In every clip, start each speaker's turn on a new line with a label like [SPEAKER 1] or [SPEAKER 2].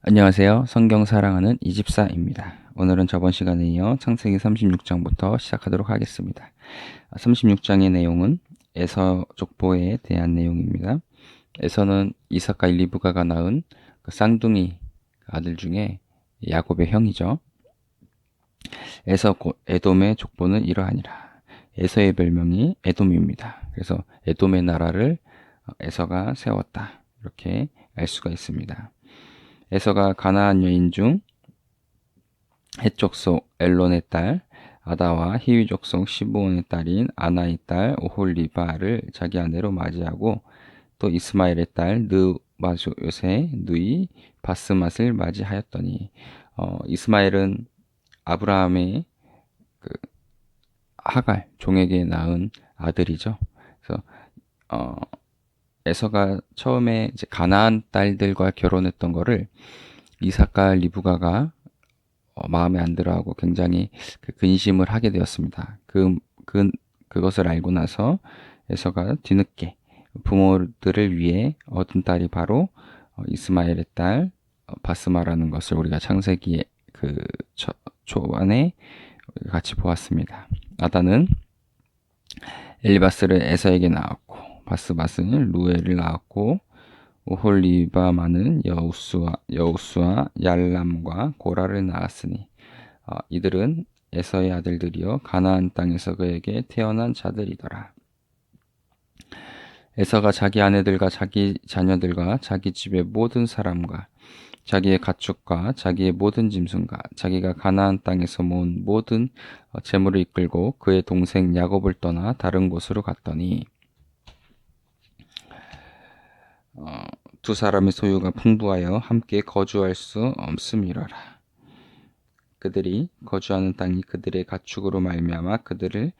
[SPEAKER 1] 안녕하세요. 성경 사랑하는 이집사입니다. 오늘은 저번 시간에 이어 창세기 36장부터 시작하도록 하겠습니다. 36장의 내용은 에서 족보에 대한 내용입니다. 에서는 이삭과 리브가가 낳은 그 쌍둥이 아들 중에 야곱의 형이죠. 에서 곧 에돔의 족보는 이러하니라. 에서의 별명이 에돔입니다. 그래서 에돔의 나라를 에서가 세웠다. 이렇게 알 수가 있습니다. 에서가 가나안 여인 중 헷 족속 엘론의 딸 아다와 히위 족속 시브온의 딸인 아나의 딸 오홀리바를 자기 아내로 맞이하고 또 이스마엘의 딸 느바조 요새 누이 바스맛을 맞이하였더니 이스마엘은 아브라함의 그 하갈 종에게 낳은 아들이죠. 그래서 어, 에서가 처음에 이제 가나안 딸들과 결혼했던 거를 이삭과 리브가가 마음에 안 들어하고 굉장히 근심을 하게 되었습니다. 그것을 알고 나서 에서가 뒤늦게 부모들을 위해 얻은 딸이 바로 이스마엘의 딸 바스마라는 것을 우리가 창세기의 초반에 같이 보았습니다. 아다는 엘리바스를 에서에게 낳았고 바스바스는 루엘을 낳았고 오홀리바마는 여우수와 얄람과 고라를 낳았으니 이들은 에서의 아들들이여 가나안 땅에서 그에게 태어난 자들이더라. 에서가 자기 아내들과 자기 자녀들과 자기 집의 모든 사람과 자기의 가축과 자기의 모든 짐승과 자기가 가나안 땅에서 모은 모든 재물을 이끌고 그의 동생 야곱을 떠나 다른 곳으로 갔더니 두 사람의 소유가 풍부하여 함께 거주할 수 없음이러라. 그들이 거주하는 땅이 그들의 가축으로 말미암아 그들을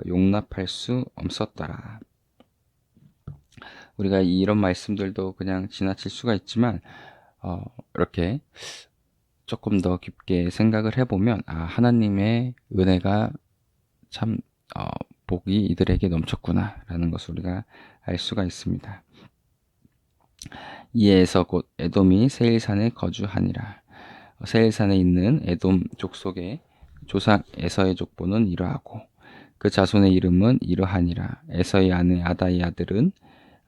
[SPEAKER 1] 용납할 수 없었더라. 우리가 이런 말씀들도 그냥 지나칠 수가 있지만 이렇게 조금 더 깊게 생각을 해보면 하나님의 은혜가 참 복이 이들에게 넘쳤구나 라는 것을 우리가 알 수가 있습니다. 이에서 곧 에돔이 세일산에 거주하니라. 세일산에 있는 에돔 족속의 조상 에서의 족보는 이러하고 그 자손의 이름은 이러하니라. 에서의 아내 아다의 아들은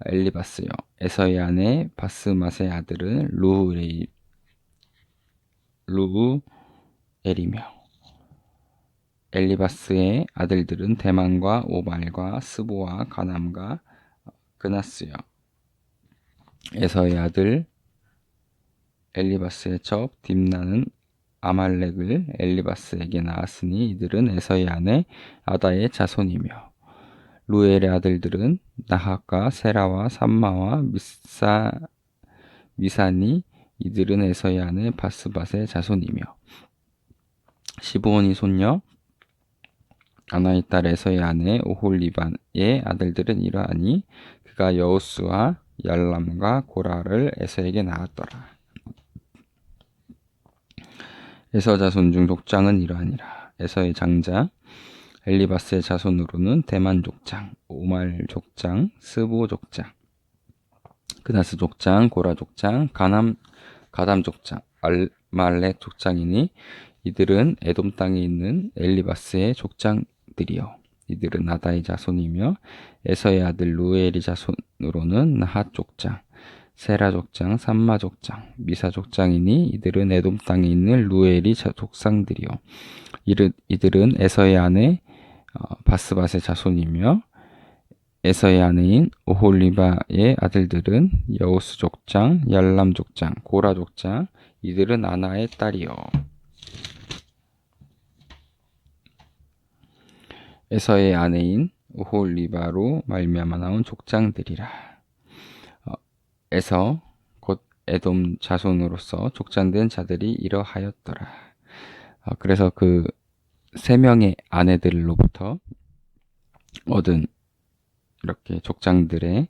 [SPEAKER 1] 엘리바스요. 에서의 아내 바스맛의 아들은 루우엘이며 엘리바스의 아들들은 대만과 오발과 스보와 가남과 그나스요. 에서의 아들 엘리바스의 첩 딥나는 아말렉을 엘리바스에게 낳았으니 이들은 에서의 아내 아다의 자손이며 루엘의 아들들은 나핫과 세라와 삼마와 미사니 이들은 에서의 아내 바스밧의 자손이며 시브온이 손녀 아나의 딸 에서의 아내 오홀리바의 아들들은 이러하니 그가 여우스와 얄람과 고라를 에서에게 낳았더라. 에서 자손 중 족장은 이러하니라. 에서의 장자 엘리바스의 자손으로는 대만 족장, 오말 족장, 스보 족장, 그나스 족장, 고라 족장, 가담 족장, 알말렉 족장이니 이들은 에돔 땅에 있는 엘리바스의 족장들이요. 이들은 아다의 자손이며 에서의 아들 루엘의 자손으로는 나핫 족장, 세라 족장, 삼마 족장, 미사 족장이니 이들은 에돔 땅에 있는 루엘의 족상들이요. 이들은 에서의 아내 바스밧의 자손이며 에서의 아내인 오홀리바의 아들들은 여우스 족장, 얄람 족장, 고라 족장, 이들은 아나의 딸이요. 에서의 아내인 오홀리바로 말미암아 나온 족장들이라. 에서 곧 에돔 자손으로서 족장된 자들이 이러하였더라. 그래서 그 세 명의 아내들로부터 얻은 이렇게 족장들의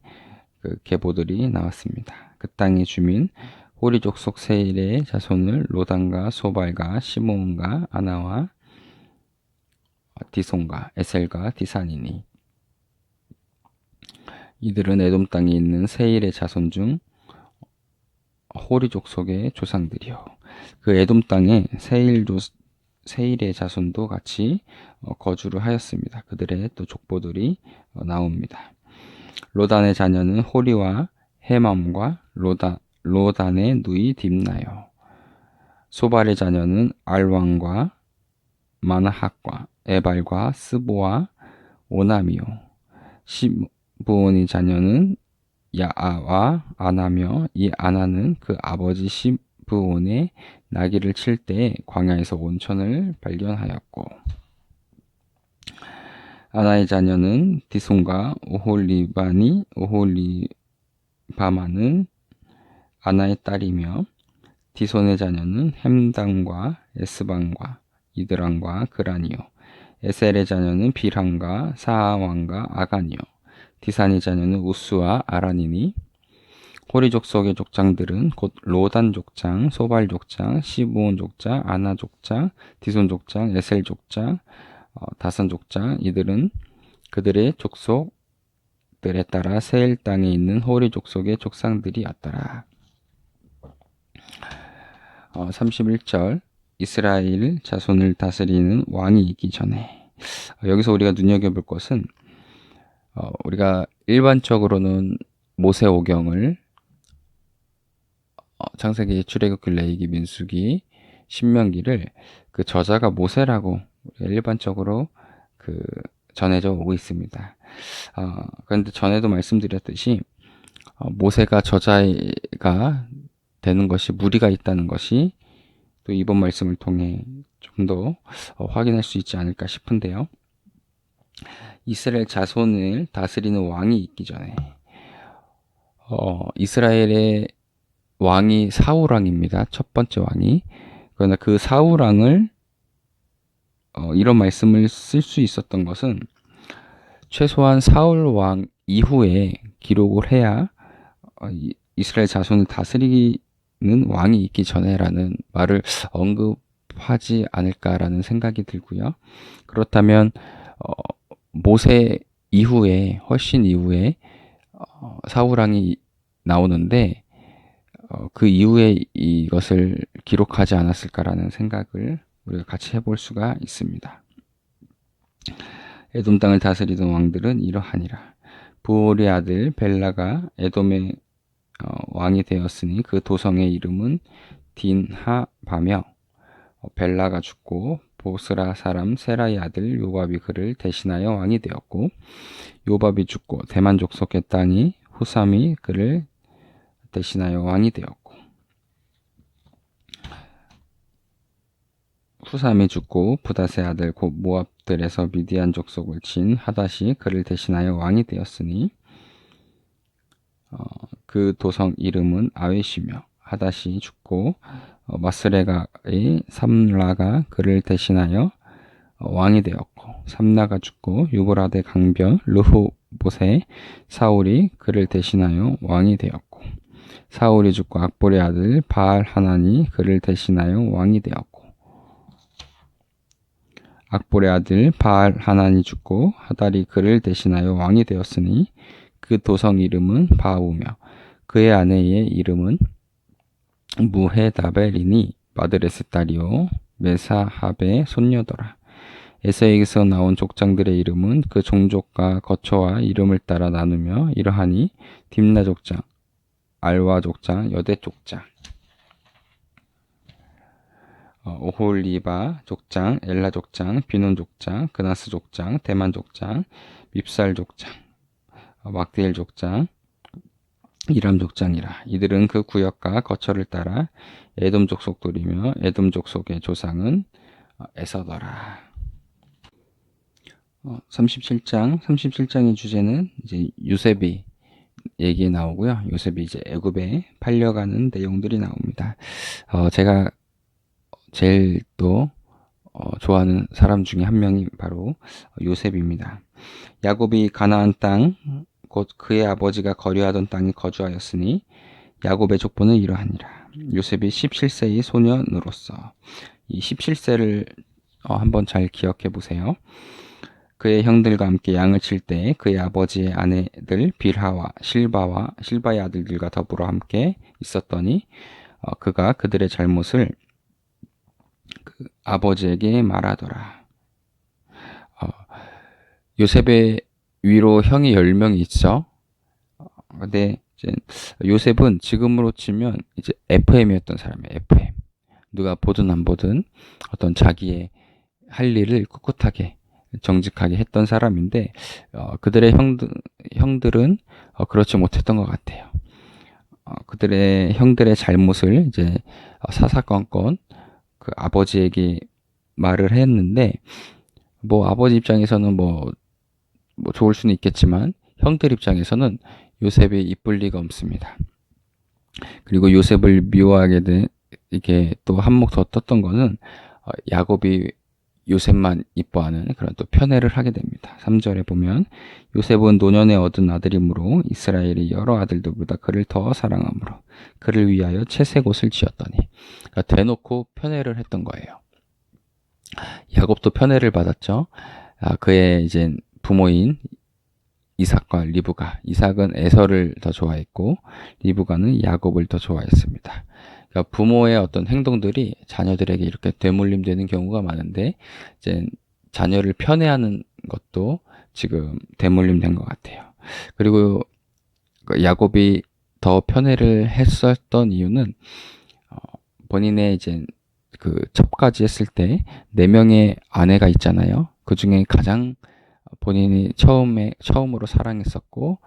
[SPEAKER 1] 그 계보들이 나왔습니다. 그 땅의 주민 호리 족속 세일의 자손을 로단과 소발과 시몬과 아나와 디손과 에셀과 디산이니 이들은 에돔 땅에 있는 세일의 자손 중 호리 족속의 조상들이요. 그 에돔 땅에 세일의 자손도 같이 거주를 하였습니다. 그들의 또 족보들이 나옵니다. 로단의 자녀는 호리와 헤맘과 로단의 누이 딥나요. 소발의 자녀는 알왕과 마나핫과 에발과 스보와 오나미요. 시브온의 자녀는 야아와 아나며 이 아나는 그 아버지 시브온의 나귀를 칠 때 광야에서 온천을 발견하였고, 아나의 자녀는 디손과 오홀리바마는 아나의 딸이며, 디손의 자녀는 햄당과 에스방과 이드랑과 그란이요. 에셀의 자녀는 빌함과 사왕과 아간이요. 디산의 자녀는 우스와 아란이니, 호리 족속의 족장들은 곧 로단 족장, 소발 족장, 시브온 족장, 아나 족장, 디손 족장, 에셀 족장, 다산 족장. 이들은 그들의 족속들에 따라 세일 땅에 있는 호리 족속의 족상들이었더라. 31절 이스라엘 자손을 다스리는 왕이 있기 전에. 여기서 우리가 눈여겨볼 것은 우리가 일반적으로는 모세오경을 창세기, 출애굽기, 레위기, 민수기, 신명기를 그 저자가 모세라고 일반적으로 전해져 오고 있습니다. 그런데 전에도 말씀드렸듯이 모세가 저자가 되는 것이 무리가 있다는 것이 또 이번 말씀을 통해 좀 더 확인할 수 있지 않을까 싶은데요. 이스라엘 자손을 다스리는 왕이 있기 전에 이스라엘의 왕이 사울왕입니다. 첫 번째 왕이. 그러나 그 사울왕을 이런 말씀을 쓸 수 있었던 것은 최소한 사울왕 이후에 기록을 해야 이스라엘 자손을 다스리는 왕이 있기 전에라는 말을 언급하지 않을까라는 생각이 들고요. 그렇다면 모세 이후에 훨씬 이후에 사울왕이 나오는데 그 이후에 이것을 기록하지 않았을까라는 생각을 우리가 같이 해볼 수가 있습니다. 에돔 땅을 다스리던 왕들은 이러하니라. 부올의 아들 벨라가 에돔의 왕이 되었으니 그 도성의 이름은 딘하바며, 벨라가 죽고 보스라 사람 세라의 아들 요밥이 그를 대신하여 왕이 되었고, 요밥이 죽고 대만 족속의 땅이 후삼이 그를 대신하여 왕이 되었고, 후삼이 죽고 부닷의 아들 곧 모압들에서 미디안 족속을 친 하닷이 그를 대신하여 왕이 되었으니 그 도성 이름은 아웨시며, 하닷이 죽고 마스레가의 삼라가 그를 대신하여 왕이 되었고, 삼라가 죽고 유브라데 강변 르호봇에 사울이 그를 대신하여 왕이 되었고, 사울이 죽고 악볼의 아들 바알 하나니 그를 대신하여 왕이 되었고, 악볼의 아들 바알 하나니 죽고 하달이 그를 대신하여 왕이 되었으니 그 도성 이름은 바우며 그의 아내의 이름은 무헤다벨이니 마드레스 딸이요 메사합의 손녀더라. 에서에게서 나온 족장들의 이름은 그 종족과 거처와 이름을 따라 나누며 이러하니 딥나 족장, 알와 족장, 여대 족장, 오홀리바 족장, 엘라 족장, 비논 족장, 그나스 족장, 대만 족장, 밉살 족장, 막디엘 족장, 이람 족장이라. 이들은 그 구역과 거처를 따라 에돔 족속들이며 에돔 족속의 조상은 에서더라. 37장의 주제는 이제 요셉이 얘기 나오고요. 요셉이 이제 애굽에 팔려가는 내용들이 나옵니다. 제가 제일 또 좋아하는 사람 중에 한 명이 바로 요셉입니다. 야곱이 가나안 땅 곧 그의 아버지가 거류하던 땅에 거주하였으니 야곱의 족보는 이러하니라. 요셉이 17세의 소년으로서, 이 17세를 한번 잘 기억해 보세요. 그의 형들과 함께 양을 칠 때 그의 아버지의 아내들 빌하와 실바의 아들들과 더불어 함께 있었더니 그가 그들의 잘못을 그 아버지에게 말하더라. 어, 요셉의 위로 형이 10명이 있어. 근데 이제 요셉은 지금으로 치면 이제 FM이었던 사람이에요. FM. 누가 보든 안 보든 어떤 자기의 할 일을 꿋꿋하게 정직하게 했던 사람인데 그들의 형들은 그렇지 못했던 것 같아요. 그들의 형들의 잘못을 이제 사사건건 그 아버지에게 말을 했는데 뭐 아버지 입장에서는 뭐 좋을 수는 있겠지만 형들 입장에서는 요셉이 이쁠 리가 없습니다. 그리고 요셉을 미워하게 된 이게 또 한몫 더 떴던 거는 야곱이 요셉만 이뻐하는 그런 또 편애를 하게 됩니다. 3절에 보면 요셉은 노년에 얻은 아들이므로 이스라엘이 여러 아들들보다 그를 더 사랑하므로 그를 위하여 채색 옷을 지었더니 그러니까 대놓고 편애를 했던 거예요. 야곱도 편애를 받았죠. 그의 이제 부모인 이삭과 리브가, 이삭은 에서를 더 좋아했고 리브가는 야곱을 더 좋아했습니다. 그러니까 부모의 어떤 행동들이 자녀들에게 이렇게 되물림되는 경우가 많은데 이제 자녀를 편애하는 것도 지금 되물림된 것 같아요. 그리고 야곱이 더 편애를 했었던 이유는 본인의 이제 그 첩까지 했을 때 4명의 아내가 있잖아요. 그 중에 가장 본인이 처음으로 사랑했었고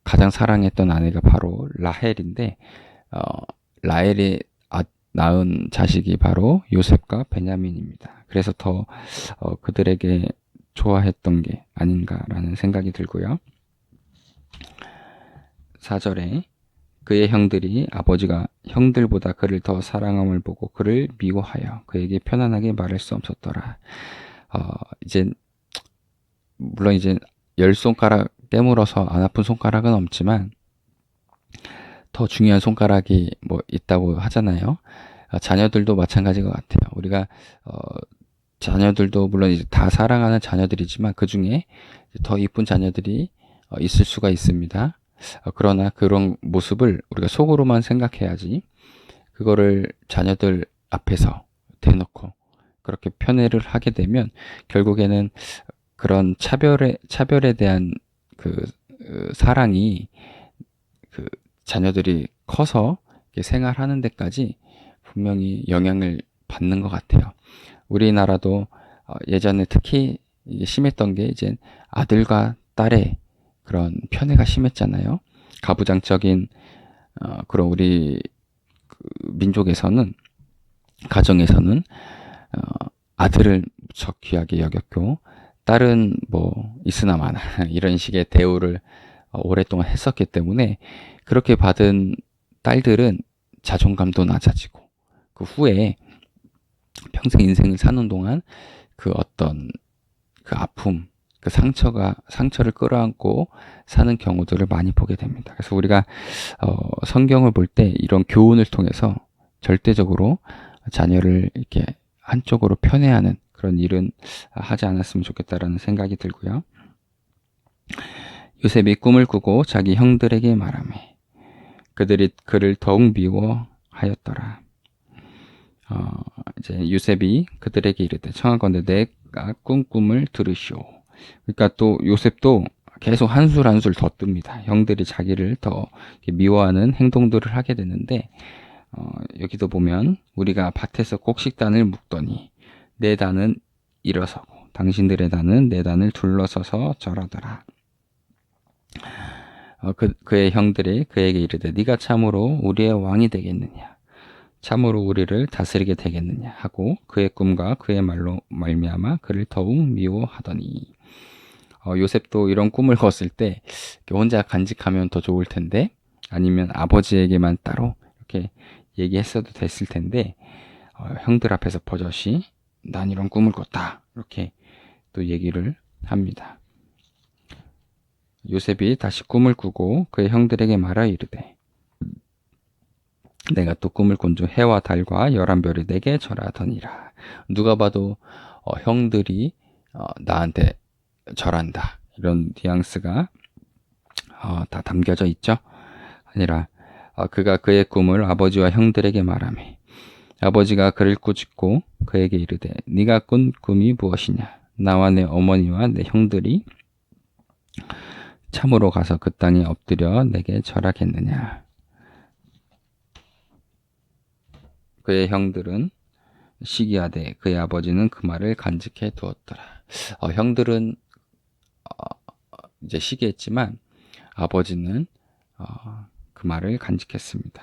[SPEAKER 1] 가장 사랑했던 아내가 바로 라헬인데 라헬이 낳은 자식이 바로 요셉과 베냐민입니다. 그래서 더 그들에게 좋아했던 게 아닌가라는 생각이 들고요. 4절에 그의 형들이 아버지가 형들보다 그를 더 사랑함을 보고 그를 미워하여 그에게 편안하게 말할 수 없었더라. 이제 물론 이제 10손가락 깨물어서 안 아픈 손가락은 없지만 더 중요한 손가락이 뭐 있다고 하잖아요. 자녀들도 마찬가지 것 같아요. 우리가 자녀들도 물론 이제 다 사랑하는 자녀들이지만 그 중에 더 이쁜 자녀들이 있을 수가 있습니다. 그러나 그런 모습을 우리가 속으로만 생각해야지 그거를 자녀들 앞에서 대놓고 그렇게 편애를 하게 되면 결국에는 그런 차별에 대한 그 사랑이 그 자녀들이 커서 생활하는 데까지 분명히 영향을 받는 것 같아요. 우리나라도 예전에 특히 심했던 게 이제 아들과 딸의 그런 편애가 심했잖아요. 가부장적인 그런 우리 민족에서는 가정에서는 아들을 무척 귀하게 여겼고 딸은 뭐 있으나 마나 이런 식의 대우를 오랫동안 했었기 때문에 그렇게 받은 딸들은 자존감도 낮아지고 그 후에 평생 인생을 사는 동안 그 어떤 그 아픔, 그 상처를 끌어안고 사는 경우들을 많이 보게 됩니다. 그래서 우리가 성경을 볼 때 이런 교훈을 통해서 절대적으로 자녀를 이렇게 한쪽으로 편애하는 그런 일은 하지 않았으면 좋겠다라는 생각이 들고요. 요셉이 꿈을 꾸고 자기 형들에게 말하매 그들이 그를 더욱 미워하였더라. 이제 요셉이 그들에게 이르되 청하건대 내가 꿈을 들으시오. 그러니까 또 요셉도 계속 한술 한술 더 뜹니다. 형들이 자기를 더 미워하는 행동들을 하게 되는데 여기도 보면 우리가 밭에서 곡식단을 묶더니 내 단은 일어서고 당신들의 단은 내 단을 둘러서서 절하더라. 그의 형들이 그에게 이르되 네가 참으로 우리의 왕이 되겠느냐 참으로 우리를 다스리게 되겠느냐 하고 그의 꿈과 그의 말로 말미암아 그를 더욱 미워하더니 요셉도 이런 꿈을 꿨을 때 혼자 간직하면 더 좋을 텐데 아니면 아버지에게만 따로 이렇게 얘기했어도 됐을 텐데 형들 앞에서 버젓이 난 이런 꿈을 꿨다 이렇게 또 얘기를 합니다. 요셉이 다시 꿈을 꾸고 그의 형들에게 말하 이르되 내가 또 꿈을 꾼 중 해와 달과 11별이 내게 절하더니라. 누가 봐도 형들이 나한테 절한다. 이런 뉘앙스가 다 담겨져 있죠. 아니라 그가 그의 꿈을 아버지와 형들에게 말하매 아버지가 그를 꾸짖고 그에게 이르되 네가 꾼 꿈이 무엇이냐? 나와 내 어머니와 내 형들이 참으로 가서 그 땅에 엎드려 내게 절하겠느냐? 그의 형들은 시기하되 그의 아버지는 그 말을 간직해 두었더라. 형들은 이제 시기했지만 아버지는 그 말을 간직했습니다.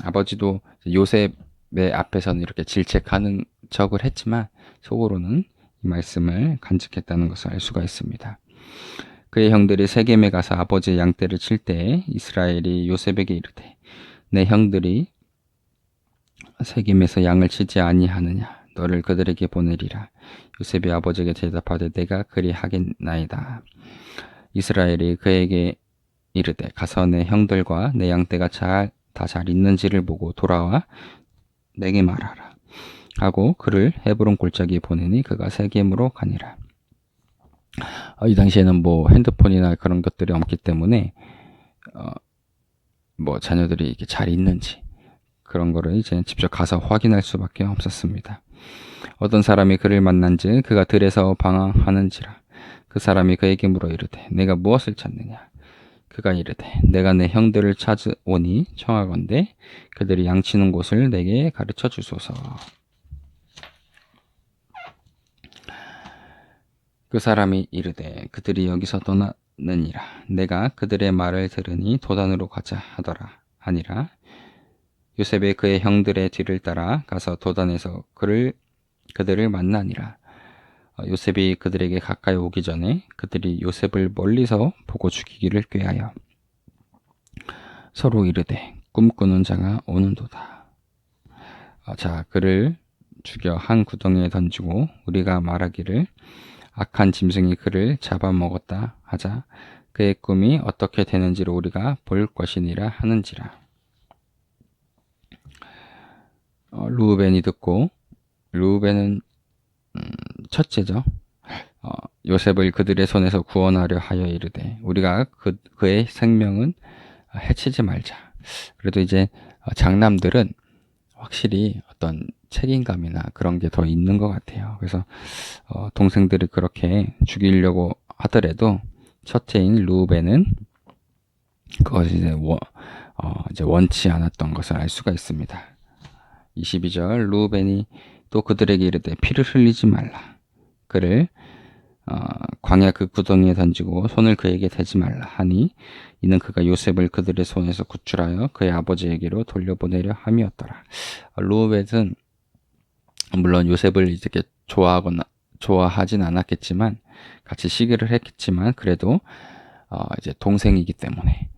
[SPEAKER 1] 아버지도 요셉의 앞에서는 이렇게 질책하는 척을 했지만 속으로는 이 말씀을 간직했다는 것을 알 수가 있습니다. 그의 형들이 세겜에 가서 아버지의 양떼를 칠 때에 이스라엘이 요셉에게 이르되 내 형들이 세겜에서 양을 치지 아니하느냐 너를 그들에게 보내리라. 요셉이 아버지에게 대답하되 내가 그리하겠나이다. 이스라엘이 그에게 이르되 가서 내 형들과 내 양떼가 다 잘 있는지를 보고 돌아와 내게 말하라 하고 그를 헤브론 골짜기에 보내니 그가 세겜으로 가니라. 이 당시에는 뭐 핸드폰이나 그런 것들이 없기 때문에 뭐 자녀들이 이렇게 잘 있는지 그런 거를 이제 직접 가서 확인할 수밖에 없었습니다. 어떤 사람이 그를 만난즉 그가 들에서 방황하는지라. 그 사람이 그에게 물어 이르되 내가 무엇을 찾느냐? 그가 이르되 내가 내 형들을 찾으오니 청하건대 그들이 양치는 곳을 내게 가르쳐 주소서. 그 사람이 이르되 그들이 여기서 떠나느니라. 내가 그들의 말을 들으니 도단으로 가자 하더라. 아니라 요셉이 그의 형들의 뒤를 따라 가서 도단에서 그들을 만나니라. 요셉이 그들에게 가까이 오기 전에 그들이 요셉을 멀리서 보고 죽이기를 꾀하여 서로 이르되 꿈꾸는 자가 오는도다. 자, 그를 죽여 한 구덩이에 던지고 우리가 말하기를 악한 짐승이 그를 잡아먹었다 하자 그의 꿈이 어떻게 되는지를 우리가 볼 것이니라 하는지라. 르우벤이 듣고, 르우벤은 첫째죠. 요셉을 그들의 손에서 구원하려 하여 이르되 우리가 그의 생명은 해치지 말자. 그래도 이제 장남들은 확실히 어떤 책임감이나 그런 게 더 있는 것 같아요. 그래서 동생들이 그렇게 죽이려고 하더라도 첫째인 르우벤은 그것이 이제 원치 않았던 것을 알 수가 있습니다. 22절 르우벤이 또 그들에게 이르되 피를 흘리지 말라. 그를 광야 그 구덩이에 던지고 손을 그에게 대지 말라 하니 이는 그가 요셉을 그들의 손에서 구출하여 그의 아버지에게로 돌려보내려 함이었더라. 르우벤은 물론 요셉을 이렇게 좋아하진 않았겠지만 같이 시기를 했겠지만 그래도 이제 동생이기 때문에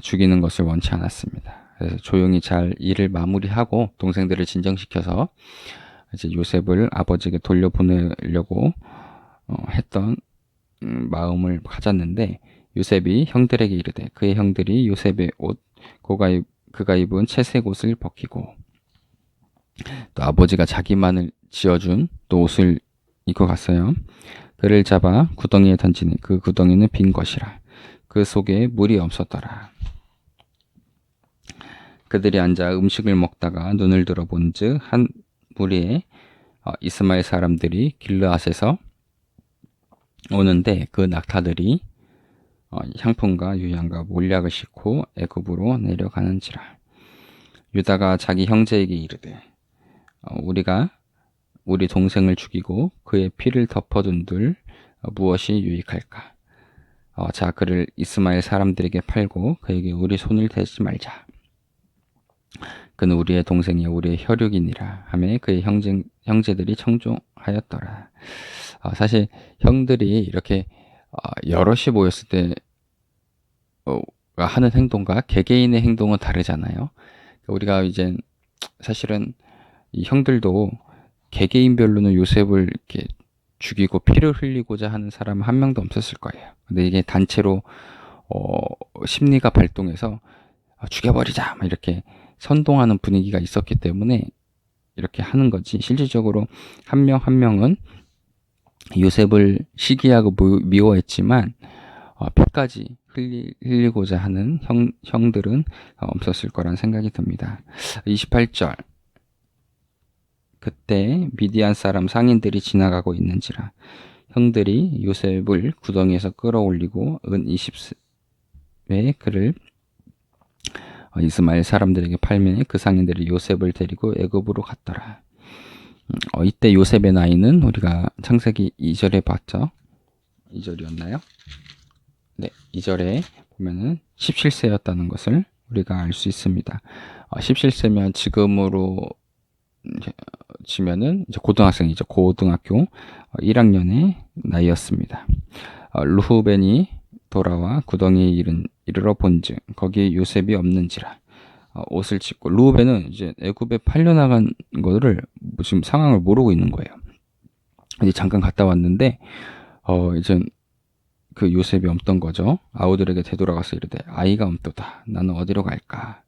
[SPEAKER 1] 죽이는 것을 원치 않았습니다. 그래서 조용히 잘 일을 마무리하고 동생들을 진정시켜서 이제 요셉을 아버지에게 돌려보내려고 했던 마음을 가졌는데 요셉이 형들에게 이르되 그의 형들이 요셉의 옷 그가 입은 채색 옷을 벗기고 또 아버지가 자기만을 지어준 또 옷을 입고 갔어요. 그를 잡아 구덩이에 던지니 그 구덩이는 빈 것이라. 그 속에 물이 없었더라. 그들이 앉아 음식을 먹다가 눈을 들어 본즉 한 무리의 이스마엘 사람들이 길르앗에서 오는데 그 낙타들이 향품과 유향과 몰약을 싣고 애굽으로 내려가는지라. 유다가 자기 형제에게 이르되 우리가 우리 동생을 죽이고 그의 피를 덮어둔들 무엇이 유익할까? 자 그를 이스마엘 사람들에게 팔고 그에게 우리 손을 대지 말자. 그는 우리의 동생이 우리의 혈육이니라 하며 그의 형제들이 청종하였더라. 사실 형들이 이렇게 여럿이 모였을 때 하는 행동과 개개인의 행동은 다르잖아요. 우리가 이제 사실은 이 형들도 개개인별로는 요셉을 이렇게 죽이고 피를 흘리고자 하는 사람은 한 명도 없었을 거예요. 근데 이게 단체로 심리가 발동해서 죽여버리자 이렇게 선동하는 분위기가 있었기 때문에 이렇게 하는 거지. 실질적으로 한 명 한 명은 요셉을 시기하고 미워했지만 피까지 흘리고자 하는 형들은 없었을 거란 생각이 듭니다. 28절. 그때 미디안 사람 상인들이 지나가고 있는지라 형들이 요셉을 구덩이에서 끌어올리고 은 20회 그를 이스마엘 사람들에게 팔매 그 상인들이 요셉을 데리고 애굽으로 갔더라. 이때 요셉의 나이는 우리가 창세기 2절에 봤죠. 2절이었나요? 네, 2절에 보면은 17세였다는 것을 우리가 알 수 있습니다. 17세면 지금으로 치면은 이제 고등학생이죠. 고등학교 1학년의 나이였습니다. 루후벤이 돌아와 구덩이에 이르러 본즉 거기에 요셉이 없는지라 옷을 찢고 루후벤은 이제 애굽에 팔려나간 거를 지금 상황을 모르고 있는 거예요. 이제 잠깐 갔다 왔는데 이제 그 요셉이 없던 거죠. 아우들에게 되돌아가서 이르되 아이가 없도다. 나는 어디로 갈까?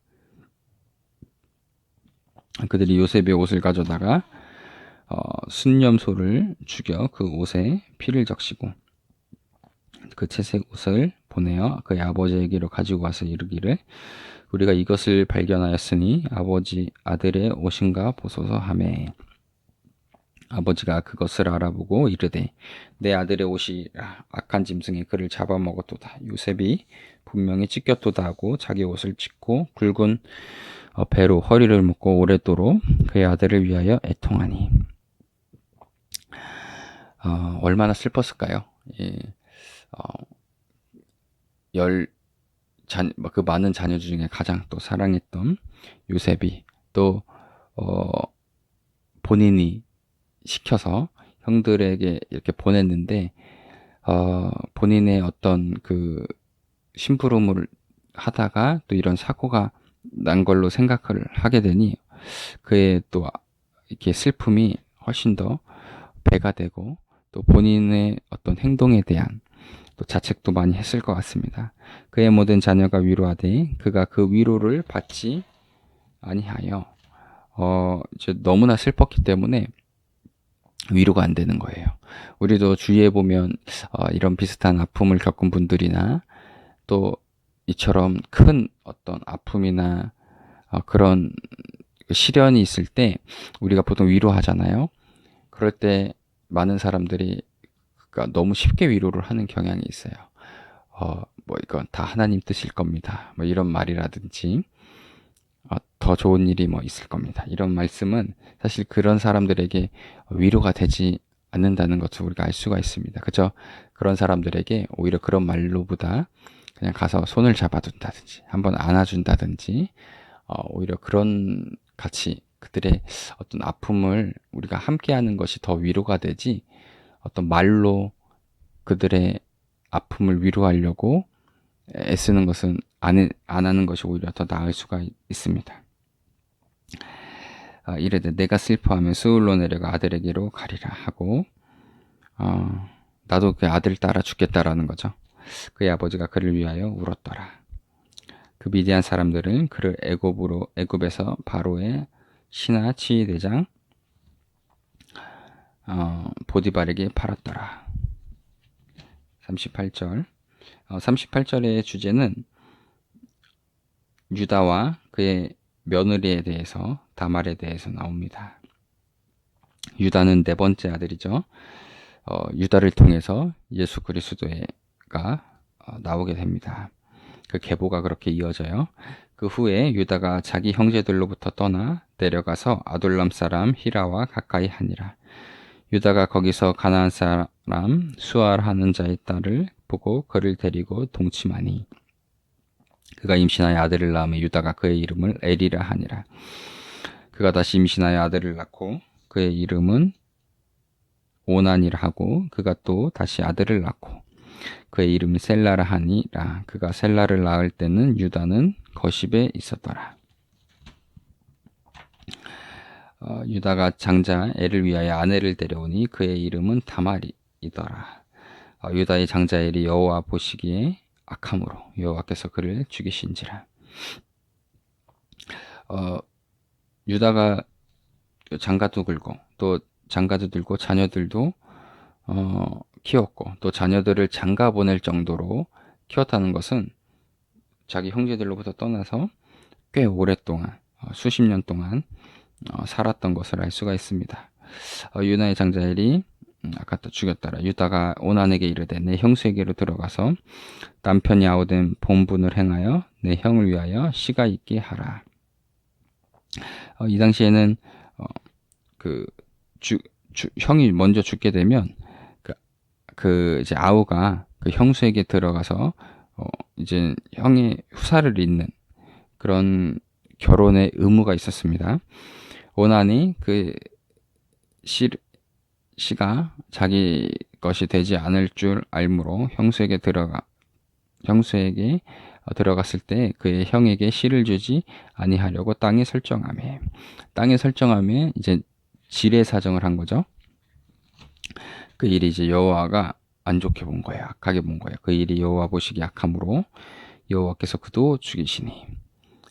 [SPEAKER 1] 그들이 요셉의 옷을 가져다가 순념소를 죽여 그 옷에 피를 적시고 그 채색 옷을 보내어 그의 아버지에게로 가지고 와서 이르기를 우리가 이것을 발견하였으니 아버지 아들의 옷인가 보소서 하매 아버지가 그것을 알아보고 이르되 내 아들의 옷이라 악한 짐승이 그를 잡아먹었도다. 요셉이 분명히 찢겼도다 하고 자기 옷을 찢고 굵은 배로 허리를 묶고 오랫도록 그의 아들을 위하여 애통하니 얼마나 슬펐을까요? 예. 그 많은 자녀 중에 가장 또 사랑했던 요셉이 또 본인이 시켜서 형들에게 이렇게 보냈는데 본인의 어떤 그 심부름을 하다가 또 이런 사고가 난 걸로 생각을 하게 되니 그의 또 이렇게 슬픔이 훨씬 더 배가 되고 또 본인의 어떤 행동에 대한 또 자책도 많이 했을 것 같습니다. 그의 모든 자녀가 위로하되 그가 그 위로를 받지 아니하여 이제 너무나 슬펐기 때문에 위로가 안 되는 거예요. 우리도 주위에 보면 이런 비슷한 아픔을 겪은 분들이나 또 이처럼 큰 어떤 아픔이나 그런 시련이 있을 때 우리가 보통 위로하잖아요. 그럴 때 많은 사람들이 그러니까 너무 쉽게 위로를 하는 경향이 있어요. 뭐 이건 다 하나님 뜻일 겁니다. 뭐 이런 말이라든지 더 좋은 일이 뭐 있을 겁니다. 이런 말씀은 사실 그런 사람들에게 위로가 되지 않는다는 것을 우리가 알 수가 있습니다. 그죠? 그런 사람들에게 오히려 그런 말로보다 그냥 가서 손을 잡아준다든지 한번 안아준다든지 오히려 그런 같이 그들의 어떤 아픔을 우리가 함께하는 것이 더 위로가 되지 어떤 말로 그들의 아픔을 위로하려고 애쓰는 것은 안 하는 것이 오히려 더 나을 수가 있습니다. 이르되 내가 슬퍼하면 스울로 내려가 아들에게로 가리라 하고 나도 그 아들 따라 죽겠다라는 거죠. 그의 아버지가 그를 위하여 울었더라. 그 미디안 사람들은 그를 애굽에서 바로의 신하 치위대장 보디발에게 팔았더라. 38절 38절의 주제는 유다와 그의 며느리에 대해서 다말에 대해서 나옵니다. 유다는 네 번째 아들이죠. 유다를 통해서 예수 그리스도가 나오게 됩니다. 그 계보가 그렇게 이어져요. 그 후에 유다가 자기 형제들로부터 떠나 내려가서 아둘람 사람 히라와 가까이 하니라. 유다가 거기서 가나안 사람 수알하는 자의 딸을 보고 그를 데리고 동침하니 그가 임신하여 아들을 낳으며 유다가 그의 이름을 에리라 하니라. 그가 다시 임신하여 아들을 낳고 그의 이름은 오난이라 하고 그가 또 다시 아들을 낳고 그의 이름이 셀라라 하니라. 그가 셀라를 낳을 때는 유다는 거십에 있었더라. 유다가 장자 엘을 위하여 아내를 데려오니 그의 이름은 다말이더라. 유다의 장자 엘이 여호와 보시기에 악함으로 여호와께서 그를 죽이신지라. 유다가 장가도 들고 또 장가도 들고 자녀들도 키웠고 또 자녀들을 장가 보낼 정도로 키웠다는 것은 자기 형제들로부터 떠나서 꽤 오랫동안 수십 년 동안 살았던 것을 알 수가 있습니다. 유다의 장자 엘이 아까 또 죽였더라. 유다가 오난에게 이르되 내 형수에게로 들어가서 남편이 아우된 본분을 행하여 내 형을 위하여 씨가 있게 하라. 이 당시에는 형이 먼저 죽게 되면 이제 아우가 그 형수에게 들어가서 이제 형의 후사를 잇는 그런 결혼의 의무가 있었습니다. 오난이 그 씨가 자기 것이 되지 않을 줄 알므로 형수에게 들어갔을 때 그의 형에게 씨를 주지 아니하려고 땅에 설정하며 이제 지뢰 사정을 한 거죠. 그 일이 이제 여호와가 안 좋게 본 거예요. 악하게 본 거예요. 그 일이 여호와 보시기 악함으로 여호와께서 그도 죽이시니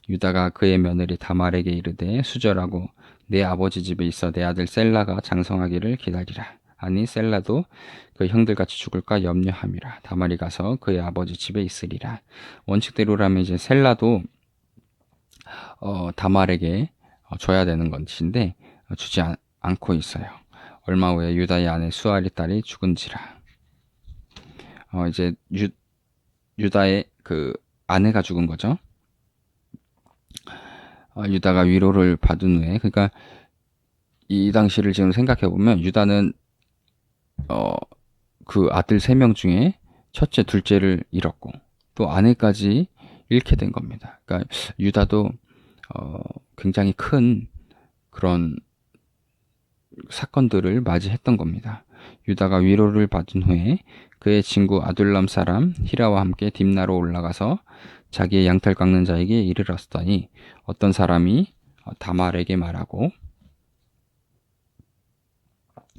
[SPEAKER 1] 유다가 그의 며느리 다말에게 이르되 수절하고 내 아버지 집에 있어 내 아들 셀라가 장성하기를 기다리라. 아니 셀라도 그 형들같이 죽을까 염려함이라. 다말이 가서 그의 아버지 집에 있으리라. 원칙대로라면 이제 셀라도 다말에게 줘야 되는 것인데 주지 않고 있어요. 얼마 후에 유다의 아내 수알의 딸이 죽은지라. 이제 유다의 그 아내가 죽은 거죠. 유다가 위로를 받은 후에, 그러니까 이 당시를 지금 생각해 보면 유다는 그 아들 3명 중에 첫째, 둘째를 잃었고 또 아내까지 잃게 된 겁니다. 그러니까 유다도 굉장히 큰 그런 사건들을 맞이했던 겁니다. 유다가 위로를 받은 후에 그의 친구 아둘람 사람 히라와 함께 딥나로 올라가서 자기의 양털 깎는 자에게 이르렀더니 어떤 사람이 다말에게 말하고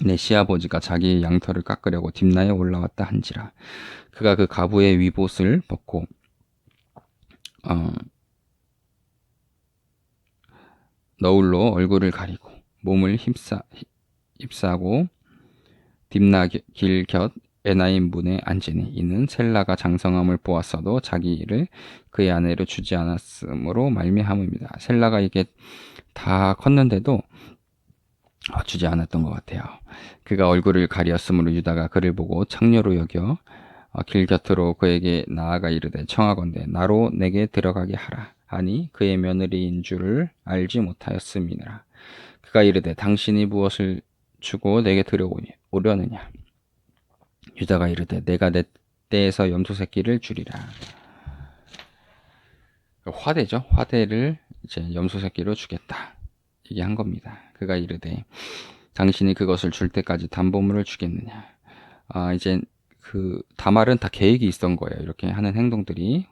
[SPEAKER 1] 내 시아버지가 자기의 양털을 깎으려고 딥나에 올라왔다 한지라. 그가 그 가부의 위봇을 벗고 너울로 얼굴을 가리고 몸을 휩싸고 딥나 길 곁 에나임 문에 앉으니 이는 셀라가 장성함을 보았어도 자기 일을 그의 아내로 주지 않았으므로 말미암음이다. 셀라가 이게 다 컸는데도 주지 않았던 것 같아요. 그가 얼굴을 가리었으므로 유다가 그를 보고 창녀로 여겨 길 곁으로 그에게 나아가 이르되 청하건대 나로 내게 들어가게 하라. 아니 그의 며느리인 줄을 알지 못하였음이니라. 그가 이르되 당신이 무엇을 주고 내게 들어오려느냐. 유다가 이르되 내가 내 떼에서 염소 새끼를 주리라. 화대죠. 화대를 이제 염소 새끼로 주겠다. 얘기한 겁니다. 그가 이르되 당신이 그것을 줄 때까지 담보물을 주겠느냐. 이제 그 다말은 다 계획이 있었던 거예요. 이렇게 하는 행동들이.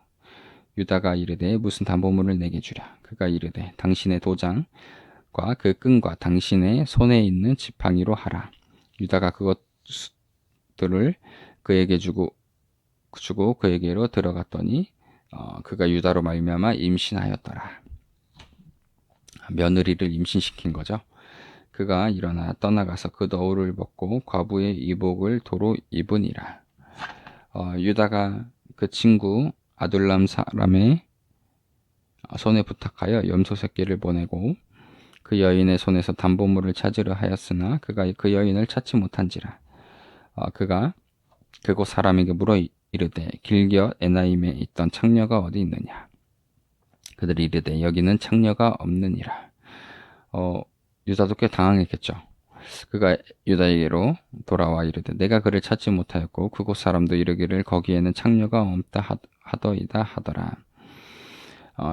[SPEAKER 1] 유다가 이르되 무슨 담보물을 내게 주랴. 그가 이르되 당신의 도장과 그 끈과 당신의 손에 있는 지팡이로 하라. 유다가 그것들을 그에게 주고 그에게로 들어갔더니 그가 유다로 말미암아 임신하였더라. 며느리를 임신시킨 거죠. 그가 일어나 떠나가서 그 너울을 벗고 과부의 이복을 도로 입으니라. 유다가 그 친구 아둘람 사람의 손에 부탁하여 염소 새끼를 보내고 그 여인의 손에서 담보물을 찾으려 하였으나 그가 그 여인을 찾지 못한지라. 그가 그곳 사람에게 물어 이르되 길곁 에나임에 있던 창녀가 어디 있느냐. 그들이 이르되 여기는 창녀가 없느니라. 유다도 꽤 당황했겠죠. 그가 유다에게로 돌아와 이르되 내가 그를 찾지 못하였고 그곳 사람도 이르기를 거기에는 창녀가 없다 하더이다 하더라.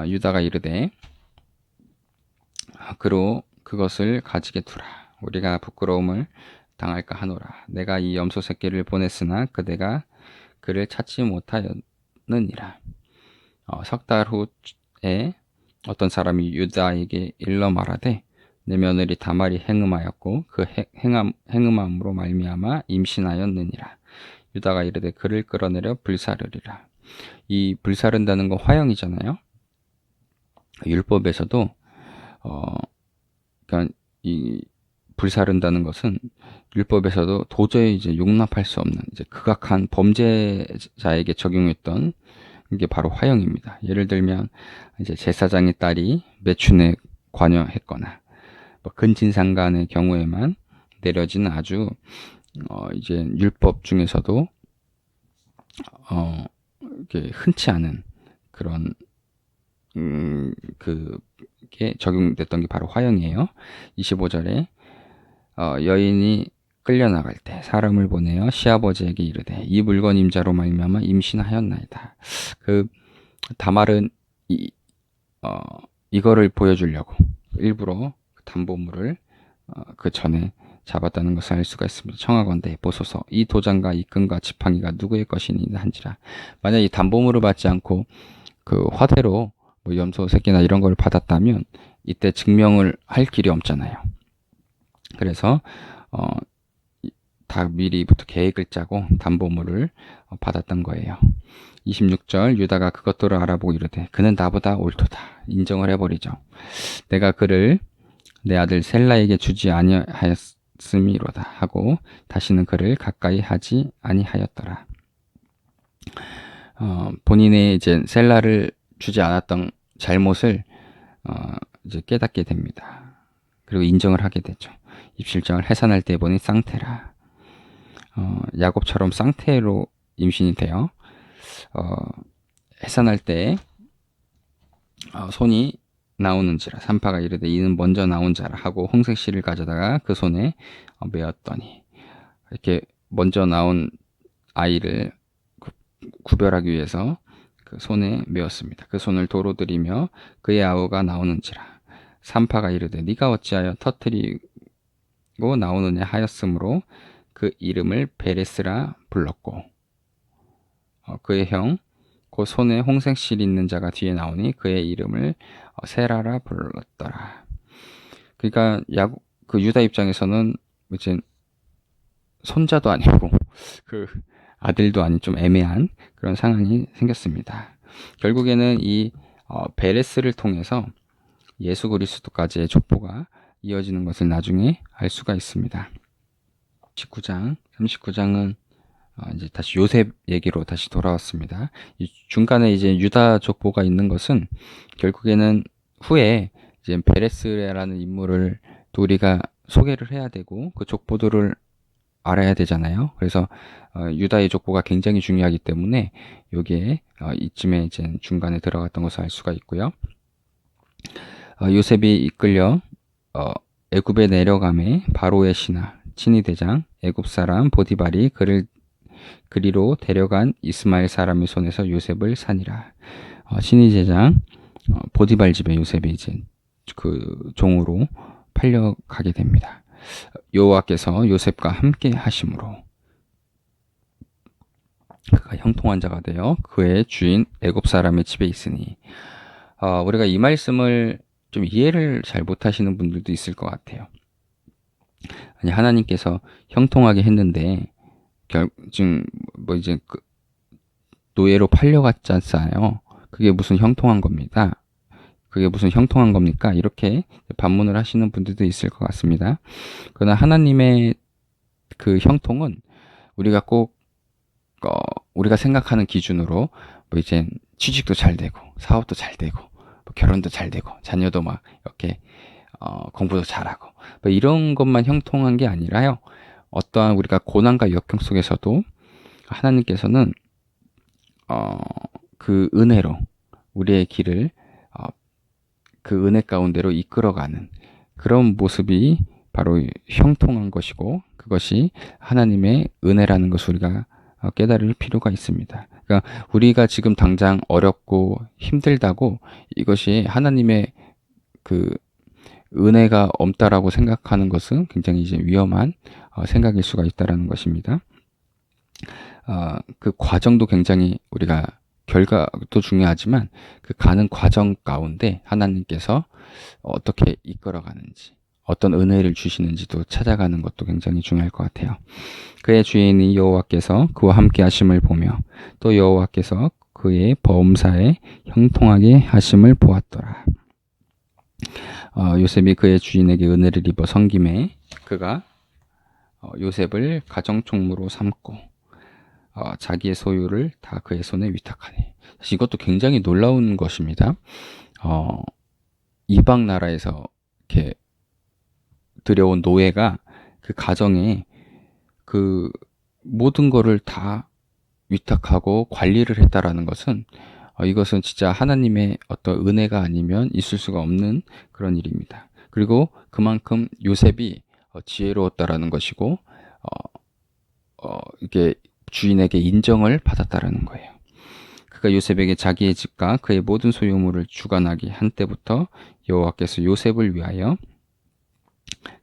[SPEAKER 1] 유다가 이르되 그로 그것을 가지게 두라. 우리가 부끄러움을 당할까 하노라. 내가 이 염소 새끼를 보냈으나 그대가 그를 찾지 못하였느니라. 석 달 후에 어떤 사람이 유다에게 일러 말하되 내 며느리 다말이 행음하였고 그 행음함으로 말미암아 임신하였느니라. 유다가 이르되 그를 끌어내려 불사르리라. 이 불사른다는 건 화형이잖아요. 율법에서도 그러니까 이 불사른다는 것은 율법에서도 도저히 이제 용납할 수 없는 이제 극악한 범죄자에게 적용했던 게 바로 화형입니다. 예를 들면 이제 제사장의 딸이 매춘에 관여했거나 뭐 근친상간의 경우에만 내려진 아주 이제 율법 중에서도 이게 흔치 않은 그런 그게 적용됐던 게 바로 화형이에요. 25절에 여인이 끌려나갈 때 사람을 보내어 시아버지에게 이르되 이 물건 임자로 말미암아 임신하였나이다. 그 다말은 이거를 보여주려고 일부러 담보물을 그 전에 잡았다는 것을 알 수가 있습니다. 청하건대 보소서 이 도장과 이 끈과 지팡이가 누구의 것이니 한지라. 만약 이 담보물을 받지 않고 그 화대로 뭐 염소 새끼나 이런 걸 받았다면 이때 증명을 할 길이 없잖아요. 그래서 다 미리부터 계획을 짜고 담보물을 받았던 거예요. 26절 유다가 그것들을 알아보고 이르되 그는 나보다 옳도다 인정을 해버리죠. 내가 그를 내 아들 셀라에게 주지 아니하였음이로다 하고 다시는 그를 가까이 하지 아니하였더라. 본인의 이제 셀라를 주지 않았던 잘못을 이제 깨닫게 됩니다. 그리고 인정을 하게 되죠. 27절 해산할 때 보니 쌍태라. 야곱처럼 쌍태로 임신이 돼요. 해산할 때 손이 나오는지라 산파가 이르되 이는 먼저 나온 자라 하고 홍색 실을 가져다가 그 손에 메었더니 이렇게 먼저 나온 아이를 구별하기 위해서 그 손에 메었습니다. 그 손을 도로 들이며 그의 아우가 나오는지라 산파가 이르되 네가 어찌하여 터뜨리고 나오느냐 하였으므로 그 이름을 베레스라 불렀고 그의 형 그 손에 홍색 실 있는 자가 뒤에 나오니 그의 이름을 세라라 불렀더라. 그러니까 그 유다 입장에서는 이제 손자도 아니고 그 아들도 아닌 좀 애매한 그런 상황이 생겼습니다. 결국에는 이 베레스를 통해서 예수 그리스도까지의 족보가 이어지는 것을 나중에 알 수가 있습니다. 39장은 이제 다시 요셉 얘기로 다시 돌아왔습니다. 이 중간에 이제 유다 족보가 있는 것은 결국에는 후에 이제 베레스라는 인물을 또 우리가 소개를 해야 되고 그 족보들을 알아야 되잖아요. 그래서 유다의 족보가 굉장히 중요하기 때문에 여기에 이쯤에 이제 중간에 들어갔던 것을 알 수가 있고요. 요셉이 이끌려 애굽에 내려가매 바로의 신하 친위 대장 애굽 사람 보디발이 그를 그리로 데려간 이스마엘 사람의 손에서 요셉을 사니라. 친위 대장 보디발 집에 요셉이 이제 그 종으로 팔려가게 됩니다. 여호와께서 요셉과 함께 하심으로 그가 형통한 자가 되어 그의 주인 애굽 사람의 집에 있으니 우리가 이 말씀을 좀 이해를 잘 못하시는 분들도 있을 것 같아요. 아니 하나님께서 형통하게 했는데 지금 뭐 이제 노예로 팔려갔잖아요. 그게 무슨 형통한 겁니다. 그게 무슨 형통한 겁니까? 이렇게 반문을 하시는 분들도 있을 것 같습니다. 그러나 하나님의 그 형통은 우리가 꼭 우리가 생각하는 기준으로 뭐 이제 취직도 잘 되고 사업도 잘 되고 뭐 결혼도 잘 되고 자녀도 막 이렇게 공부도 잘하고 뭐 이런 것만 형통한 게 아니라요. 어떠한 우리가 고난과 역경 속에서도 하나님께서는 그 은혜로 우리의 길을 그 은혜 가운데로 이끌어가는 그런 모습이 바로 형통한 것이고 그것이 하나님의 은혜라는 것을 우리가 깨달을 필요가 있습니다. 그러니까 우리가 지금 당장 어렵고 힘들다고 이것이 하나님의 그 은혜가 없다라고 생각하는 것은 굉장히 이제 위험한 생각일 수가 있다라는 것입니다. 그 과정도 굉장히 우리가 결과도 중요하지만 그 가는 과정 가운데 하나님께서 어떻게 이끌어가는지 어떤 은혜를 주시는지도 찾아가는 것도 굉장히 중요할 것 같아요. 그의 주인이 여호와께서 그와 함께 하심을 보며 또 여호와께서 그의 범사에 형통하게 하심을 보았더라. 요셉이 그의 주인에게 은혜를 입어 섬김에 그가 요셉을 가정총무로 삼고 자기의 소유를 다 그의 손에 위탁하니. 사실 이것도 굉장히 놀라운 것입니다. 이방 나라에서 이렇게 들여온 노예가 그 가정에 그 모든 거를 다 위탁하고 관리를 했다라는 것은 이것은 진짜 하나님의 어떤 은혜가 아니면 있을 수가 없는 그런 일입니다. 그리고 그만큼 요셉이 지혜로웠다라는 것이고 이게 주인에게 인정을 받았다라는 거예요. 그가 요셉에게 자기의 집과 그의 모든 소유물을 주관하게 한 때부터 여호와께서 요셉을 위하여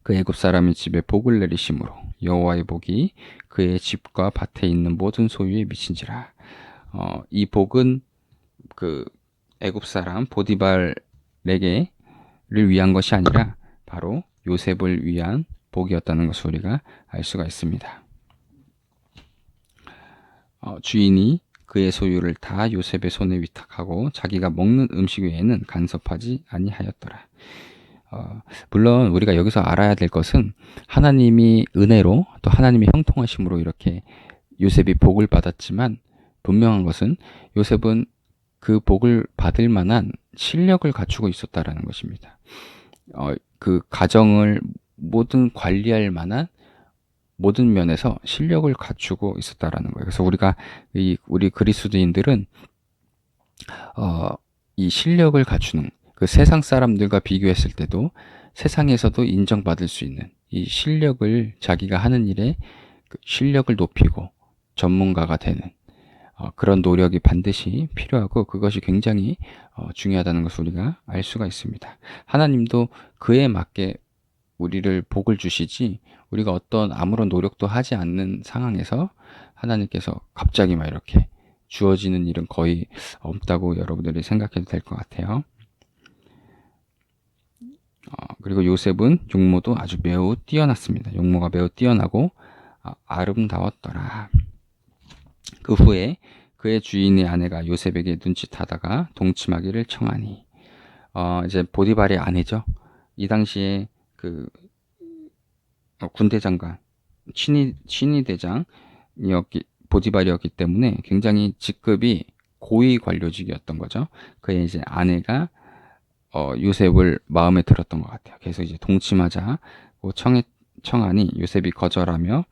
[SPEAKER 1] 그 애굽 사람의 집에 복을 내리심으로 여호와의 복이 그의 집과 밭에 있는 모든 소유에 미친지라. 이 복은 그 애굽 사람 보디발에게를 위한 것이 아니라 바로 요셉을 위한 복이었다는 것을 우리가 알 수가 있습니다. 주인이 그의 소유를 다 요셉의 손에 위탁하고 자기가 먹는 음식 외에는 간섭하지 아니하였더라. 물론 우리가 여기서 알아야 될 것은 하나님이 은혜로 또 하나님의 형통하심으로 이렇게 요셉이 복을 받았지만 분명한 것은 요셉은 그 복을 받을 만한 실력을 갖추고 있었다라는 것입니다. 그 가정을 모든 관리할 만한 모든 면에서 실력을 갖추고 있었다라는 거예요. 그래서 우리 그리스도인들은 이 실력을 갖추는 그 세상 사람들과 비교했을 때도 세상에서도 인정받을 수 있는 이 실력을 자기가 하는 일에 그 실력을 높이고 전문가가 되는 그런 노력이 반드시 필요하고 그것이 굉장히 중요하다는 것을 우리가 알 수가 있습니다. 하나님도 그에 맞게 우리를 복을 주시지 우리가 어떤 아무런 노력도 하지 않는 상황에서 하나님께서 갑자기 막 이렇게 주어지는 일은 거의 없다고 여러분들이 생각해도 될 것 같아요. 그리고 요셉은 용모도 아주 매우 뛰어났습니다. 용모가 매우 뛰어나고 아름다웠더라. 그 후에 그의 주인의 아내가 요셉에게 눈짓하다가 동침하기를 청하니 이제 보디발의 아내죠. 이 당시에 그 군대 장관 친위 대장이었기 보디발이었기 때문에 굉장히 직급이 고위 관료직이었던 거죠. 그의 이제 아내가 요셉을 마음에 들었던 것 같아요. 그래서 이제 동침하자고 청하니 요셉이 거절하며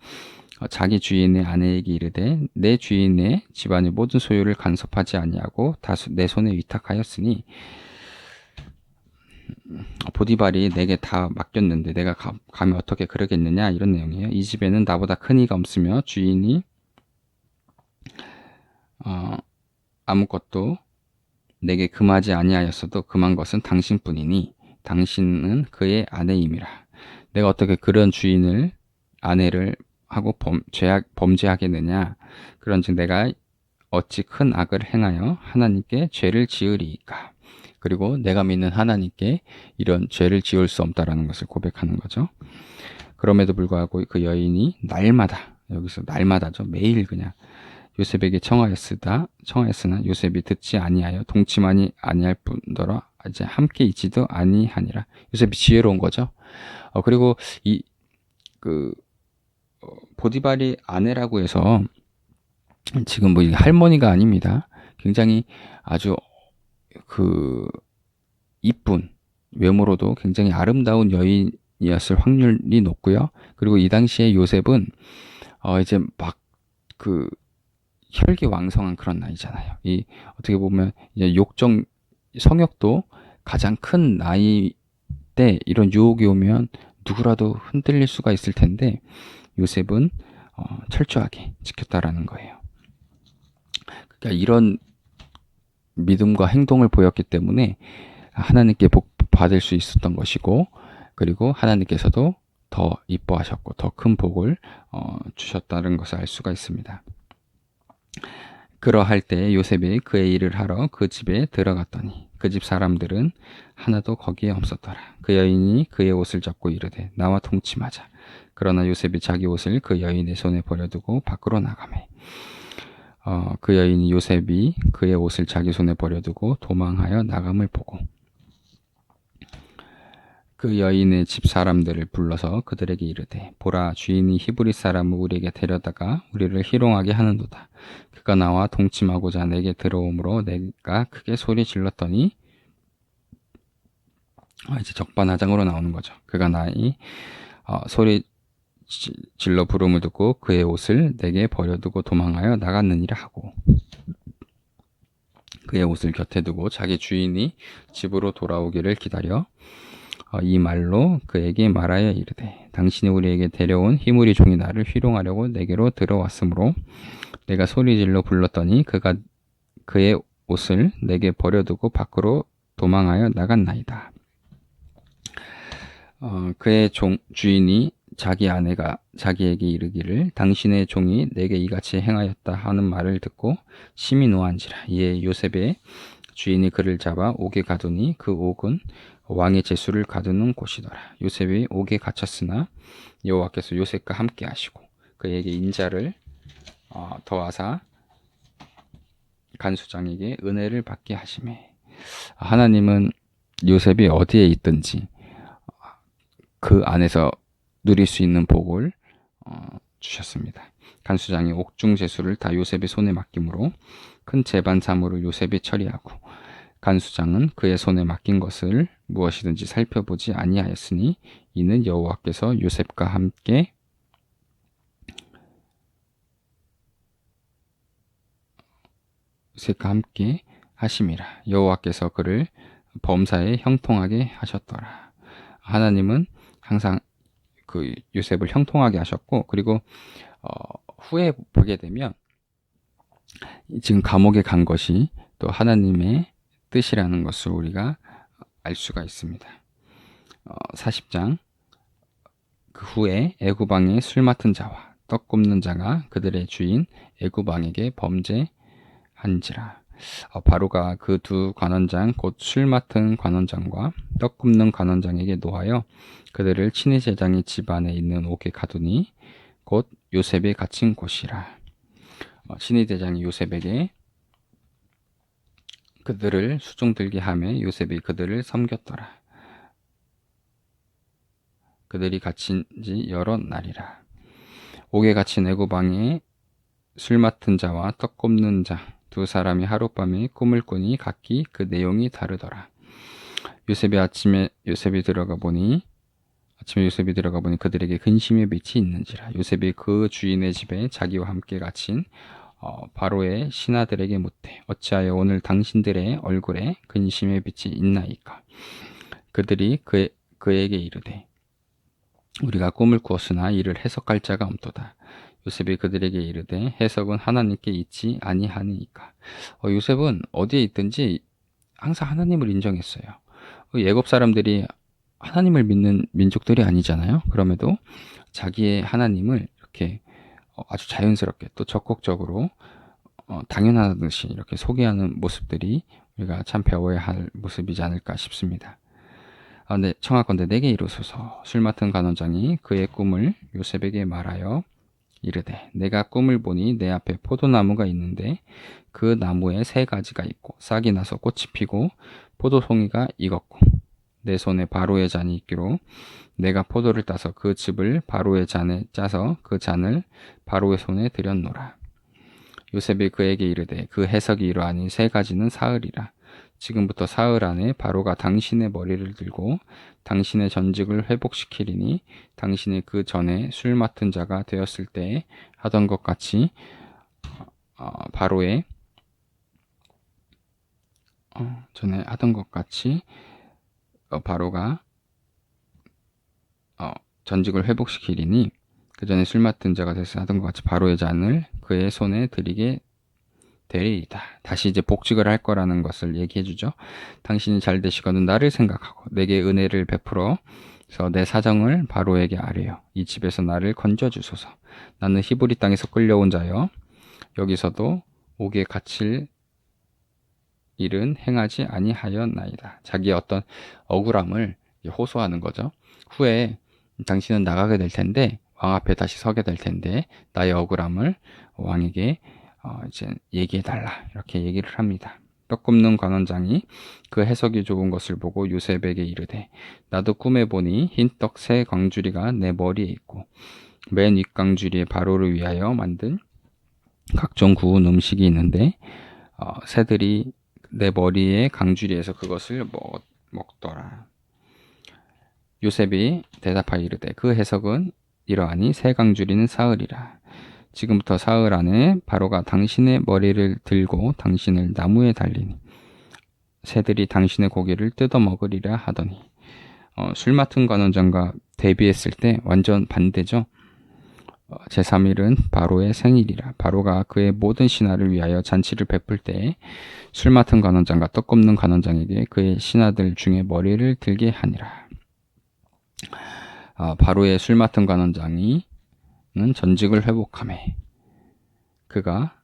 [SPEAKER 1] 자기 주인의 아내에게 이르되 내 주인의 집안의 모든 소유를 간섭하지 아니하고 다 내 손에 위탁하였으니 보디발이 내게 다 맡겼는데 내가 감히 어떻게 그러겠느냐 이런 내용이에요. 이 집에는 나보다 큰 이가 없으며 주인이 아무것도 내게 금하지 아니하였어도 금한 것은 당신뿐이니 당신은 그의 아내임이라. 내가 어떻게 그런 주인을 아내를 하고 범죄하겠느냐. 그런즉 내가 어찌 큰 악을 행하여 하나님께 죄를 지으리이까. 그리고 내가 믿는 하나님께 이런 죄를 지을 수 없다라는 것을 고백하는 거죠. 그럼에도 불구하고 그 여인이 날마다, 여기서 날마다죠. 매일 그냥 요셉에게 청하였으나 요셉이 듣지 아니하여 동침하니 아니할 뿐더러 이제 함께 있지도 아니하니라. 요셉이 지혜로운 거죠. 그리고 보디발이 아내라고 해서 지금 뭐 할머니가 아닙니다. 굉장히 아주 이쁜 외모로도 굉장히 아름다운 여인이었을 확률이 높고요. 그리고 이 당시에 요셉은 이제 막 혈기왕성한 그런 나이잖아요. 어떻게 보면 이제 성욕도 가장 큰 나이 때 이런 유혹이 오면 누구라도 흔들릴 수가 있을 텐데 요셉은 철저하게 지켰다라는 거예요. 그러니까 이런 믿음과 행동을 보였기 때문에 하나님께 복 받을 수 있었던 것이고 그리고 하나님께서도 더 이뻐하셨고 더 큰 복을 주셨다는 것을 알 수가 있습니다. 그러할 때 요셉이 그의 일을 하러 그 집에 들어갔더니 그 집 사람들은 하나도 거기에 없었더라. 그 여인이 그의 옷을 잡고 이르되 나와 동침하자. 그러나 요셉이 자기 옷을 그 여인의 손에 버려두고 밖으로 나가매. 그 여인이 요셉이 그의 옷을 자기 손에 버려두고 도망하여 나감을 보고 그 여인의 집 사람들을 불러서 그들에게 이르되 보라 주인이 히브리 사람을 우리에게 데려다가 우리를 희롱하게 하는도다. 그가 나와 동침하고자 내게 들어오므로 내가 크게 소리 질렀더니 이제 적반하장으로 나오는 거죠. 그가 나이 소리 질러 부름을 듣고 그의 옷을 내게 버려두고 도망하여 나갔느니라 하고 그의 옷을 곁에 두고 자기 주인이 집으로 돌아오기를 기다려 이 말로 그에게 말하여 이르되 당신이 우리에게 데려온 히브리 종이 나를 희롱하려고 내게로 들어왔으므로 내가 소리질러 불렀더니 그가 그의 옷을 내게 버려두고 밖으로 도망하여 나갔나이다. 그의 주인이 자기 아내가 자기에게 이르기를 당신의 종이 내게 이같이 행하였다 하는 말을 듣고 심히 노한지라. 이에 요셉의 주인이 그를 잡아 옥에 가두니 그 옥은 왕의 제수를 가두는 곳이더라. 요셉이 옥에 갇혔으나 여호와께서 요셉과 함께 하시고 그에게 인자를 더하사 간수장에게 은혜를 받게 하시매. 하나님은 요셉이 어디에 있든지 그 안에서 누릴 수 있는 복을 주셨습니다. 간수장이 옥중 제수를 다 요셉의 손에 맡김으로 큰 재반 사물을 요셉이 처리하고 간수장은 그의 손에 맡긴 것을 무엇이든지 살펴보지 아니하였으니 이는 여호와께서 요셉과 함께 하심이라. 여호와께서 그를 범사에 형통하게 하셨더라. 하나님은 항상 그 요셉을 형통하게 하셨고, 그리고 후에 보게 되면 지금 감옥에 간 것이 또 하나님의 뜻이라는 것을 우리가 알 수가 있습니다. 40장 그 후에 애굽왕의 술 맡은 자와 떡 굽는 자가 그들의 주인 애굽왕에게 범죄한지라. 바로가 그 두 관원장 곧 술 맡은 관원장과 떡 굽는 관원장에게 노하여 그들을 친위 제장의 집 안에 있는 옥에 가두니 곧 요셉이 갇힌 곳이라. 친위 대장이 요셉에게 그들을 수종 들게 하며 요셉이 그들을 섬겼더라. 그들이 갇힌 지 여러 날이라. 옥에 갇힌 애굽왕의 술 맡은 자와 떡 굽는 자 두 사람이 하룻밤에 꿈을 꾸니 각기 그 내용이 다르더라. 아침에 요셉이 들어가 보니 그들에게 근심의 빛이 있는지라. 요셉이 그 주인의 집에 자기와 함께 갇힌 바로의 신하들에게 묻되 어찌하여 오늘 당신들의 얼굴에 근심의 빛이 있나이까. 그들이 그에게 이르되 우리가 꿈을 꾸었으나 이를 해석할 자가 없도다. 요셉이 그들에게 이르되 해석은 하나님께 있지 아니하니까. 요셉은 어디에 있든지 항상 하나님을 인정했어요. 애굽 사람들이 하나님을 믿는 민족들이 아니잖아요. 그럼에도 자기의 하나님을 이렇게 아주 자연스럽게 또 적극적으로 당연하듯이 이렇게 소개하는 모습들이 우리가 참 배워야 할 모습이지 않을까 싶습니다. 네, 청하건대 내게 이루소서. 술 맡은 관원장이 그의 꿈을 요셉에게 말하여 이르되 내가 꿈을 보니 내 앞에 포도나무가 있는데 그 나무에 3가지가 있고 싹이 나서 꽃이 피고 포도송이가 익었고 내 손에 바로의 잔이 있기로 내가 포도를 따서 그 즙을 바로의 잔에 짜서 그 잔을 바로의 손에 들였노라. 요셉이 그에게 이르되 그 해석이 이러하니 3가지는 사흘이라. 지금부터 사흘 안에 바로가 당신의 머리를 들고 당신의 전직을 회복시키리니 당신이 그 전에 술 맡은 자가 되었을 때 하던 것 같이 바로의 전에 하던 것 같이 바로가 전직을 회복시키리니 그 전에 술 맡은 자가 되어서 하던 것 같이 바로의 잔을 그의 손에 드리게 되리이다. 다시 이제 복직을 할 거라는 것을 얘기해 주죠. 당신이 잘 되시거든 나를 생각하고 내게 은혜를 베풀어서 내 사정을 바로에게 아뢰어 이 집에서 나를 건져 주소서. 나는 히브리 땅에서 끌려온 자여 여기서도 옥에 갇힐 일은 행하지 아니하였나이다. 자기의 어떤 억울함을 호소하는 거죠. 후에 당신은 나가게 될 텐데 왕 앞에 다시 서게 될 텐데 나의 억울함을 왕에게 이제 얘기해 달라 이렇게 얘기를 합니다. 떡 굽는 관원장이 그 해석이 좋은 것을 보고 요셉에게 이르되 나도 꿈에 보니 흰 떡 세 광주리가 내 머리에 있고 맨 윗광주리에 바로를 위하여 만든 각종 구운 음식이 있는데 새들이 내 머리에 강주리에서 그것을 먹더라. 요셉이 대답하여 이르되 그 해석은 이러하니 새 강주리는 사흘이라. 지금부터 사흘 안에 바로가 당신의 머리를 들고 당신을 나무에 달리니 새들이 당신의 고기를 뜯어 먹으리라 하더니 술 맡은 관원장과 대비했을 때 완전 반대죠. 제3일은 바로의 생일이라. 바로가 그의 모든 신하를 위하여 잔치를 베풀 때에 술 맡은 관원장과 떡 굽는 관원장에게 그의 신하들 중에 머리를 들게 하니라. 바로의 술 맡은 관원장이 전직을 회복하매 그가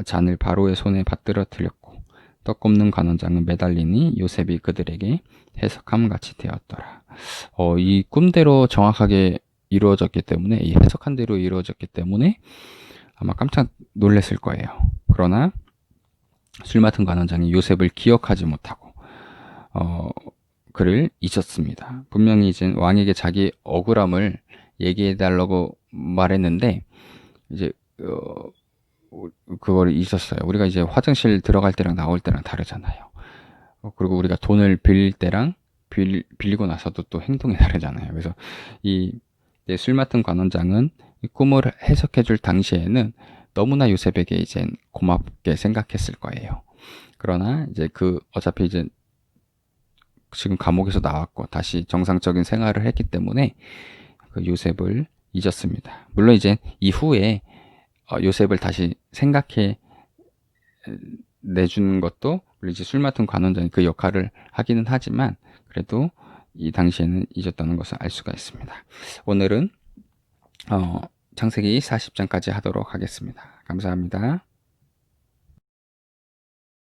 [SPEAKER 1] 잔을 바로의 손에 받들어뜨렸고 떡 굽는 관원장은 매달리니 요셉이 그들에게 해석함 같이 되었더라. 이 꿈대로 정확하게 이루어졌기 때문에, 이 해석한 대로 이루어졌기 때문에 아마 깜짝 놀랐을 거예요. 그러나 술 맡은 관원장이 요셉을 기억하지 못하고 그를 잊었습니다. 분명히 이제 왕에게 자기 억울함을 얘기해 달라고 말했는데 이제 그걸 잊었어요. 우리가 이제 화장실 들어갈 때랑 나올 때랑 다르잖아요. 그리고 우리가 돈을 빌릴 때랑 빌리고 나서도 또 행동이 다르잖아요. 그래서 술 맡은 관원장은 이 꿈을 해석해 줄 당시에는 너무나 요셉에게 이제 고맙게 생각했을 거예요. 그러나 이제 어차피 이제 지금 감옥에서 나왔고 다시 정상적인 생활을 했기 때문에 그 요셉을 잊었습니다. 물론 이제 이후에 요셉을 다시 생각해 내주는 것도 물론 이제 술 맡은 관원장이 그 역할을 하기는 하지만 그래도 이 당시에는 잊었다는 것을 알 수가 있습니다. 오늘은 창세기 40장까지 하도록 하겠습니다. 감사합니다.